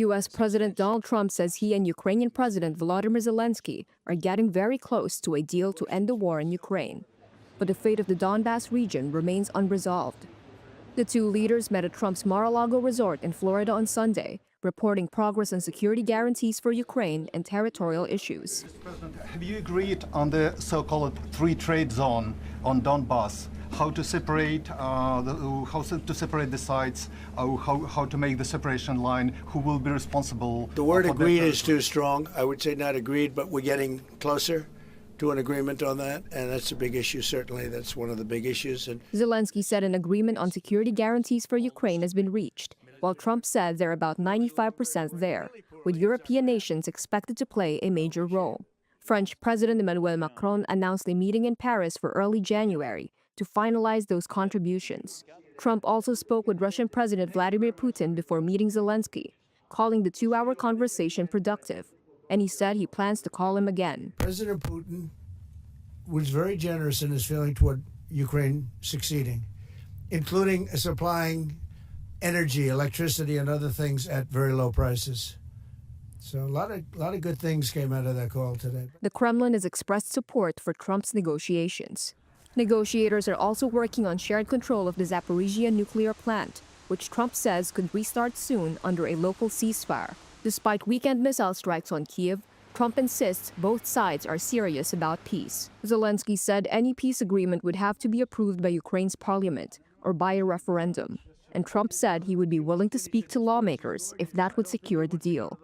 U.S. President Donald Trump says he and Ukrainian President Volodymyr Zelensky are getting very close to a deal to end the war in Ukraine. But the fate of the Donbas region remains unresolved. The two leaders met at Trump's Mar-a-Lago resort in Florida on Sunday, reporting progress on security guarantees for Ukraine and territorial issues. Mr. President, have you agreed on the so-called free trade zone on Donbas? How to separate the sites? How to make the separation line? Who will be responsible? The word agreed is too strong. I would say not agreed, but we're getting closer to an agreement on that, and that's a big issue. Certainly, that's one of the big issues. And Zelensky said an agreement on security guarantees for Ukraine has been reached, while Trump said they're about 95% there, with European nations expected to play a major role. French President Emmanuel Macron announced a meeting in Paris for early January to finalize those contributions. Trump also spoke with Russian President Vladimir Putin before meeting Zelensky, calling the two-hour conversation productive, and he said he plans to call him again. President Putin was very generous in his feeling toward Ukraine succeeding, including supplying energy, electricity, and other things at very low prices. So a lot of good things came out of that call today. The Kremlin has expressed support for Trump's negotiations. Negotiators are also working on shared control of the Zaporizhia nuclear plant, which Trump says could restart soon under a local ceasefire. Despite weekend missile strikes on Kyiv, Trump insists both sides are serious about peace. Zelensky said any peace agreement would have to be approved by Ukraine's parliament or by a referendum. And Trump said he would be willing to speak to lawmakers if that would secure the deal.